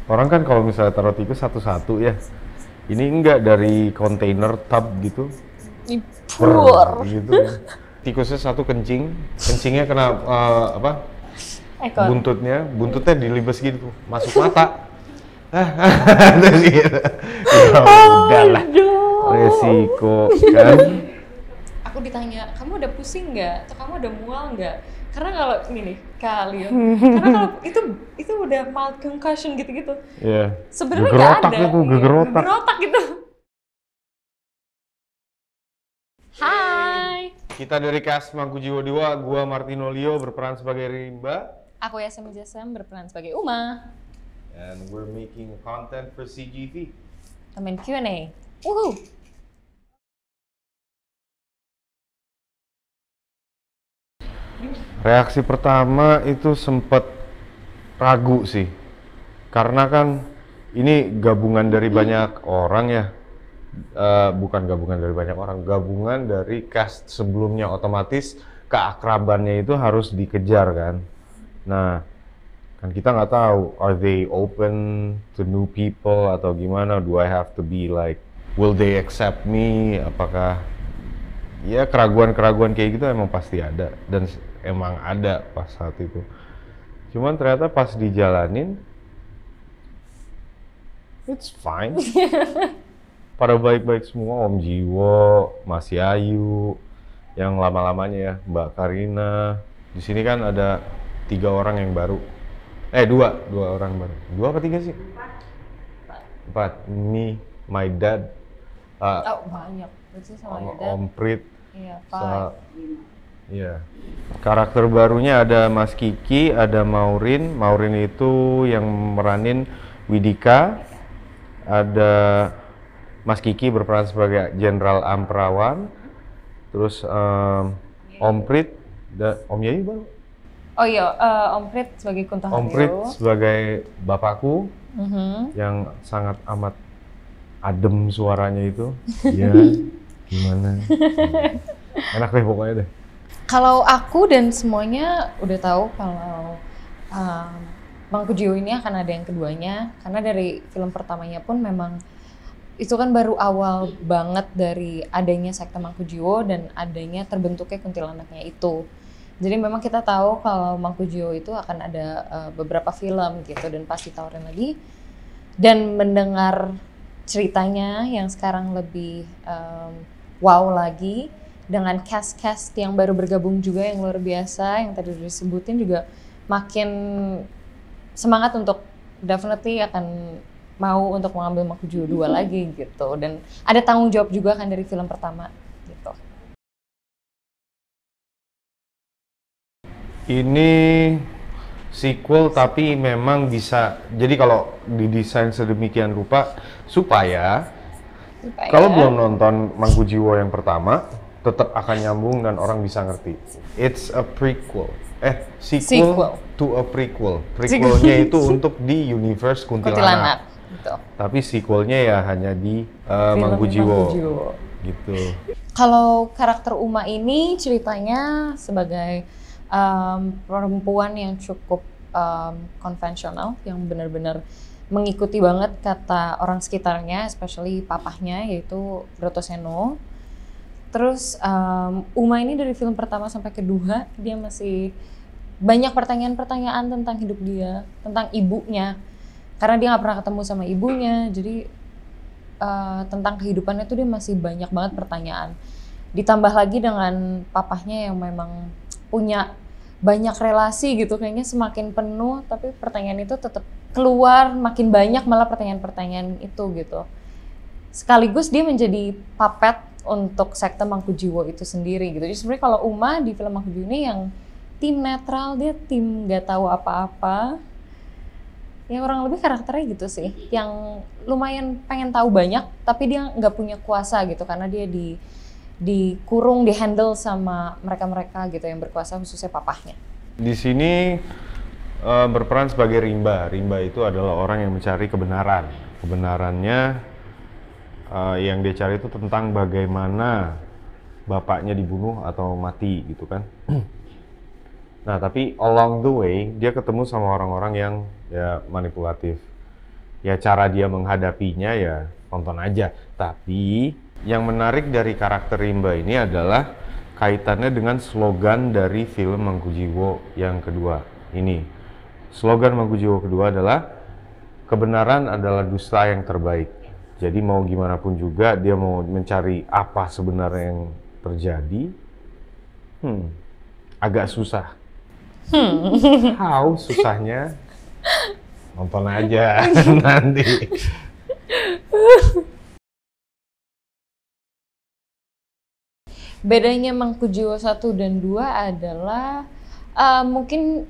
Orang kan kalau misalnya taruh tikus satu-satu ya. Ini enggak dari kontainer tub gitu. Pur. Gitu. Tikusnya satu kencing, kencingnya kena apa? Ekor. Buntutnya dilibas gitu, masuk mata. Terus gitu. Ya udahlah. Resiko kan. Aku ditanya, kamu udah pusing nggak? Atau kamu udah mual nggak? Karena kalau ini nih, kalian, karena kalau itu udah mild concussion gitu-gitu. Iya. Sebenarnya Geger nggak otak ada. itu, geger otak. Geger otak gitu. Hai. Kita dari cast Mangku Jiwa 2, gua Martino Leo berperan sebagai Rimba. Aku Yasmin Jasem berperan sebagai Uma. And we're making content for CGV. Temen Q&A. Woohoo! Reaksi pertama itu sempet ragu sih. Karena kan ini gabungan dari banyak orang ya. Bukan gabungan dari banyak orang, gabungan dari cast sebelumnya, otomatis keakrabannya itu harus dikejar kan. Nah, kan kita nggak tahu, are they open to new people atau gimana? Do I have to be like, will they accept me? Apakah ya keraguan-keraguan kayak gitu emang pasti ada dan emang ada pas saat itu. Cuman ternyata pas dijalanin, it's fine. Pada baik-baik semua, Om Jiwo, Mas Yayu, yang lama-lamanya ya, Mbak Karina. Di sini kan ada 3 orang yang baru. Dua orang baru. 2 apa 3 sih? 4. Me, my dad. Banyak. Berarti sama Om Prit. Iya, Iya. Karakter barunya ada Mas Kiki, ada Maureen. Maureen itu yang meranin Widika. Ada Mas Kiki berperan sebagai Jenderal Amprawan. Terus Om Prit, Om Yayu baru. Oh iya, Om Prit sebagai Kunto Haryo. Om Prit sebagai bapakku yang sangat amat adem suaranya itu. Iya, gimana? Enak deh pokoknya deh. Kalau aku dan semuanya udah tahu kalau Mangku Jiwo ini akan ada yang keduanya, karena dari film pertamanya pun memang itu kan baru awal banget dari adanya sekte Mangku Jiwo dan adanya terbentuknya kuntilanaknya itu. Jadi memang kita tahu kalau Mangku Jiwo itu akan ada beberapa film gitu dan pasti tawarin lagi. Dan mendengar ceritanya yang sekarang lebih wow lagi dengan cast-cast yang baru bergabung juga yang luar biasa yang tadi udah disebutin juga makin semangat untuk definitely akan mau untuk mengambil Mangku Jiwo 2 lagi gitu, dan ada tanggung jawab juga kan dari film pertama gitu. Ini sequel tapi memang bisa, jadi kalau didesain sedemikian rupa supaya kalau belum nonton Mangku Jiwo yang pertama tetap akan nyambung dan orang bisa ngerti. It's a prequel. Sequel to a prequel. Prequelnya itu untuk di universe Kuntilanak. Gitu. Tapi sequelnya ya hanya di Mangku Jiwo. Gitu. Kalau karakter Uma ini ceritanya sebagai perempuan yang cukup konvensional, yang benar-benar mengikuti banget kata orang sekitarnya, especially papahnya yaitu Brotoseno. Terus Uma ini dari film pertama sampai kedua dia masih banyak pertanyaan-pertanyaan tentang hidup dia, tentang ibunya. Karena dia nggak pernah ketemu sama ibunya, jadi tentang kehidupannya tuh dia masih banyak banget pertanyaan. Ditambah lagi dengan papahnya yang memang punya banyak relasi gitu, kayaknya semakin penuh, tapi pertanyaan itu tetap keluar makin banyak malah pertanyaan-pertanyaan itu gitu. Sekaligus dia menjadi puppet untuk sekte Mangku Jiwo itu sendiri gitu. Jadi sebenarnya kalau Uma di film Mangku Jiwo ini yang tim netral, dia tim nggak tahu apa-apa. Ya kurang lebih karakternya gitu sih, yang lumayan pengen tahu banyak, tapi dia nggak punya kuasa gitu, karena dia dikurung, dihandle sama mereka-mereka gitu yang berkuasa, khususnya papahnya. Di sini berperan sebagai Rimba. Rimba itu adalah orang yang mencari kebenaran. Kebenarannya yang dia cari itu tentang bagaimana bapaknya dibunuh atau mati gitu kan. Nah tapi along the way dia ketemu sama orang-orang yang ya manipulatif. Ya cara dia menghadapinya ya tonton aja. Tapi yang menarik dari karakter Rimba ini adalah kaitannya dengan slogan dari film Mangkujiwo yang kedua ini. Slogan Mangkujiwo kedua adalah kebenaran adalah dusta yang terbaik. Jadi mau gimana pun juga dia mau mencari apa sebenarnya yang terjadi, agak susah. How susahnya? Nonton aja nanti. Bedanya Mangkujiwo 1 dan 2 adalah mungkin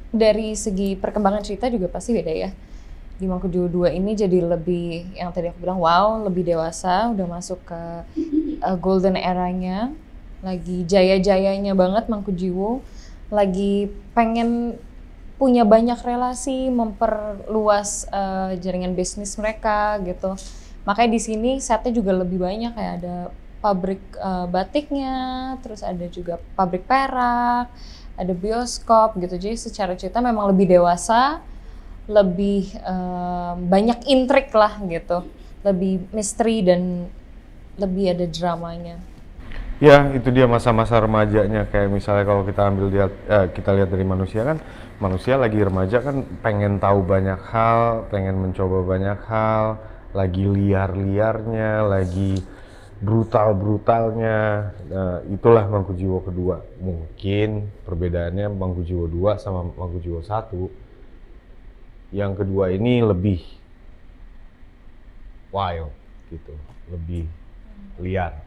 dari segi perkembangan cerita juga pasti beda ya. Di Mangkujiwo 2 ini jadi lebih, yang tadi aku bilang wow, lebih dewasa, udah masuk ke golden eranya, lagi jaya-jayanya banget Mangkujiwo, lagi pengen punya banyak relasi, memperluas jaringan bisnis mereka gitu. Makanya di sini setnya juga lebih banyak, kayak ada pabrik batiknya, terus ada juga pabrik perak, ada bioskop gitu. Jadi secara cerita memang lebih dewasa, lebih banyak intrik lah gitu, lebih misteri dan lebih ada dramanya. Ya, itu dia masa-masa remajanya. Kayak misalnya kalau kita kita lihat dari manusia kan, manusia lagi remaja kan pengen tahu banyak hal, pengen mencoba banyak hal, lagi liar-liarnya, lagi brutal-brutalnya. Nah, itulah Mangkujiwo kedua. Mungkin perbedaannya Mangkujiwo 2 sama Mangkujiwo 1. Yang kedua ini lebih wild gitu, lebih liar.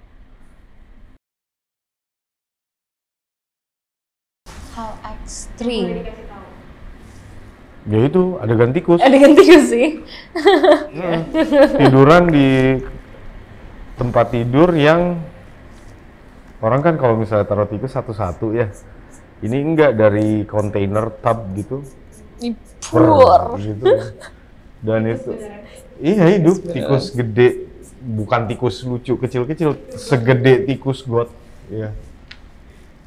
Hal ekstrim. Ya itu adegan tikus. Adegan tikus sih. Tiduran di tempat tidur yang orang kan kalau misalnya taruh tikus satu-satu ya. Ini enggak, dari kontainer tub gitu. Pur. Gitu. Dan itu iya hidup tikus gede, bukan tikus lucu kecil-kecil, segede tikus got. Iya.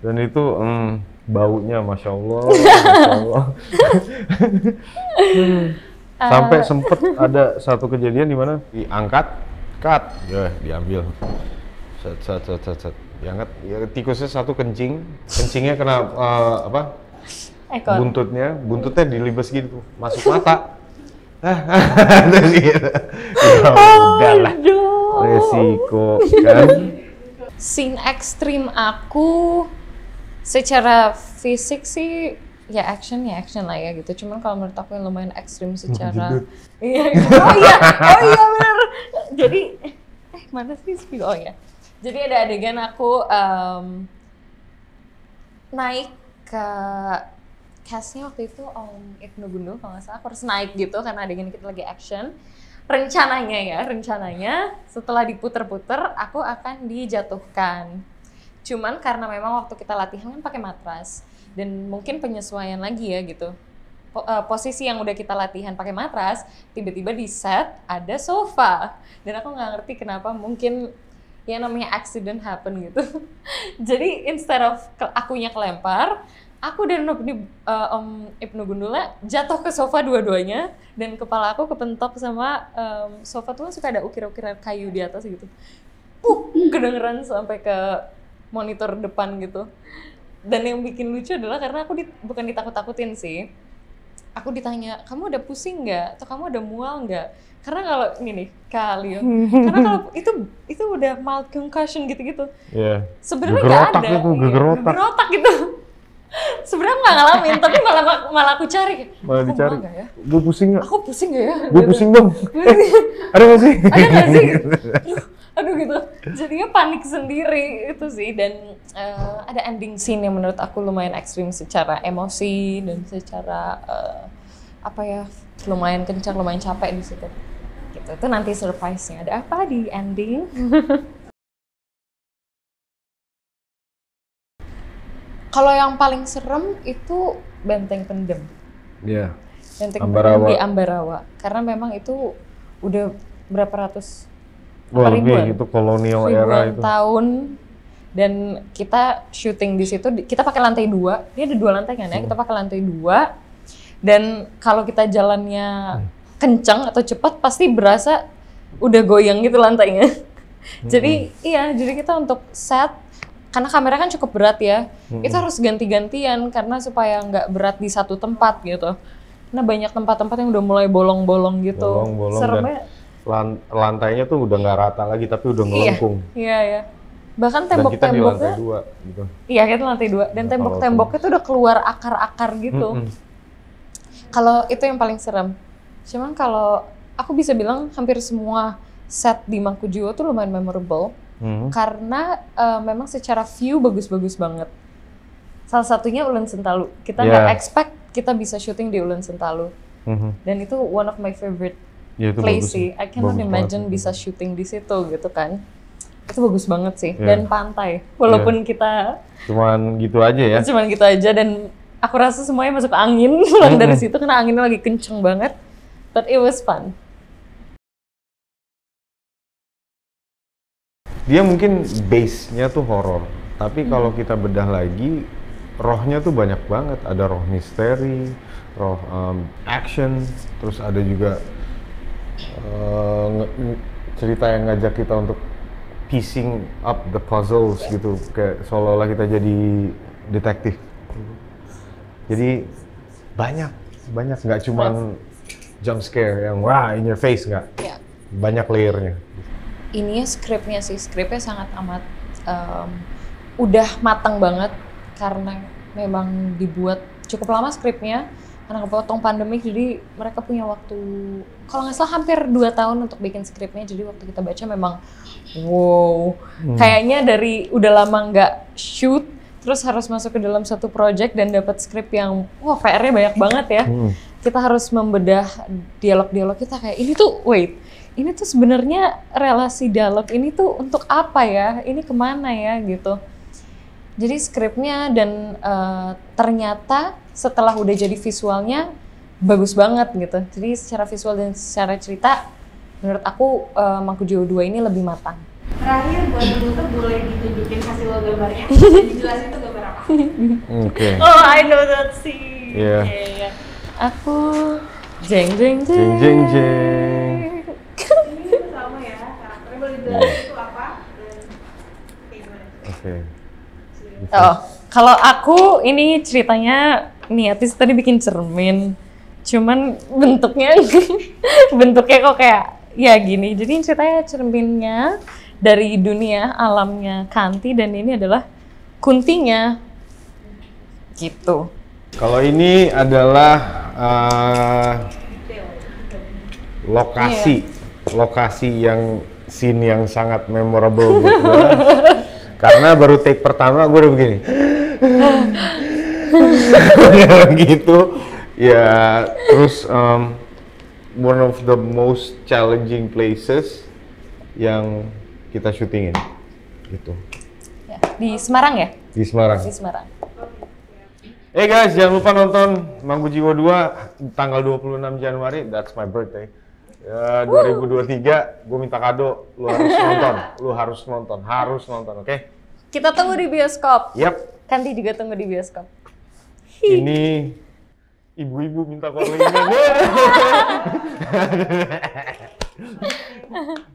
Dan itu baunya Masya Allah, Masya Allah. Sampai sempet ada satu kejadian di mana diangkat, cut, ya diambil, set, diangkat, ya, tikusnya satu kencingnya kena Ekor. buntutnya dilibas gitu, masuk mata. Gitu. Ya udahlah, resiko kan. Scene ekstrim aku secara fisik sih ya action lah ya gitu. Cuman kalau menurut aku yang lumayan ekstrim secara oh iya benar. Jadi mana sih oh ya. Jadi ada adegan aku naik ke castnya waktu itu Om Ibnu Gundul kalau nggak salah, aku harus naik gitu karena adegan kita lagi action. Rencananya setelah diputer-puter aku akan dijatuhkan. Cuman karena memang waktu kita latihan kan pakai matras dan mungkin penyesuaian lagi ya gitu. Posisi yang udah kita latihan pakai matras, tiba-tiba di set ada sofa dan aku nggak ngerti kenapa, mungkin ya namanya accident happen gitu. Jadi instead of akunya kelempar, aku dan Om Ibnu Gundula jatuh ke sofa dua-duanya dan kepala aku kepentok sama sofa tuh suka ada ukir-ukiran kayu di atas gitu. Kedengeran sampai ke monitor depan gitu. Dan yang bikin lucu adalah karena aku bukan ditakut-takutin sih. Aku ditanya, kamu ada pusing nggak? Atau kamu ada mual nggak? Karena kalau ini nih, Kalio. Karena kalau itu udah mild concussion gitu-gitu. Iya. Sebenarnya nggak ada. Geger otak gitu. Sebenarnya nggak ngalamin, tapi malah aku cari. Malah dicari. Ya? Gue pusing nggak? Aku pusing nggak ya? Gue pusing dong. Ada nggak sih? Ada nggak sih? Aduh gitu. Jadinya panik sendiri itu sih. Dan ada ending scene yang menurut aku lumayan ekstrim secara emosi dan secara lumayan kencang, lumayan capek di situ. Gitu. Itu nanti surprise-nya. Ada apa di ending? Kalau yang paling serem itu Benteng Pendem. Iya. Benteng Pendem di Ambarawa. Karena memang itu udah berapa ratus lebih, itu kolonial era itu. Tahun. Dan kita syuting di situ, kita pakai lantai 2. Ini ada 2 lantai kan ya, kita pakai lantai 2. Dan kalau kita jalannya kencang atau cepat pasti berasa udah goyang gitu lantainya. Jadi jadi kita untuk set, karena kamera kan cukup berat ya, itu harus ganti-gantian karena supaya nggak berat di satu tempat gitu. Karena banyak tempat-tempat yang udah mulai bolong-bolong gitu. Bolong-bolong Seremnya, dan lantainya tuh udah nggak rata lagi tapi udah ngelengkung. Iya. Bahkan Dan kita di tembok-temboknya, lantai 2 gitu. iya kita lantai 2, dan tembok-temboknya tuh udah keluar akar-akar gitu. Kalau itu yang paling serem. Cuman kalau aku bisa bilang hampir semua set di Mangkujiwo tuh lumayan memorable. Karena memang secara view bagus-bagus banget. Salah satunya Ulen Sentalu. Kita nggak expect kita bisa syuting di Ulen Sentalu. Dan itu one of my favorite place sih. I cannot imagine bisa syuting di situ gitu kan. Itu bagus banget sih. Dan pantai. Walaupun kita cuman gitu aja ya. Cuman gitu aja, dan aku rasa semuanya masuk angin pulang dari situ karena anginnya lagi kenceng banget. But it was fun. Dia mungkin base-nya tuh horor, tapi kalau kita bedah lagi, rohnya tuh banyak banget. Ada roh misteri, roh action, terus ada juga cerita yang ngajak kita untuk piecing up the puzzles gitu, kayak seolah-olah kita jadi detektif. Jadi banyak, nggak cuman jump scare yang wah in your face, nggak. Banyak layernya. Ini skripnya sangat amat udah matang banget karena memang dibuat cukup lama skripnya karena kepotong pandemik, jadi mereka punya waktu kalau nggak salah hampir 2 tahun untuk bikin skripnya. Jadi waktu kita baca memang wow, kayaknya dari udah lama nggak shoot terus harus masuk ke dalam satu project dan dapat skrip yang wah PR-nya banyak banget ya. Kita harus membedah dialog-dialog kita kayak ini tuh sebenarnya relasi dialog ini tuh untuk apa ya? Ini kemana ya gitu. Jadi skripnya dan ternyata setelah udah jadi visualnya bagus banget gitu. Jadi secara visual dan secara cerita menurut aku Mangkujiwo 2 ini lebih matang. Terakhir buat penutup boleh ditunjukin hasil gambarnya. Dijelasin itu gambar apa? Oke. Oh, I know that scene. Iya. Yeah. Aku jeng. Jeng. Ini sama ya, karakternya boleh dijelasin itu apa dan kayak gimana? Oke. Oh, kalau aku ini ceritanya Atis tadi bikin cermin, cuman bentuknya kok kayak ya gini. Jadi ceritanya cerminnya dari dunia alamnya Kanti dan ini adalah Kuntinya, gitu. Kalau ini adalah lokasi yang scene yang sangat memorable buat gue. Karena baru take pertama gue udah begini. Gitu. Ya, terus one of the most challenging places yang kita syutingin gitu. Ya, di Semarang ya? Di Semarang. Di Semarang. Guys, jangan lupa nonton Mangkujiwo 2 tanggal 26 Januari, that's my birthday. 2023, gue minta kado, lu harus nonton, oke? Kita tunggu di bioskop. Yap. Kanti juga tunggu di bioskop. Ini ibu-ibu minta callingan.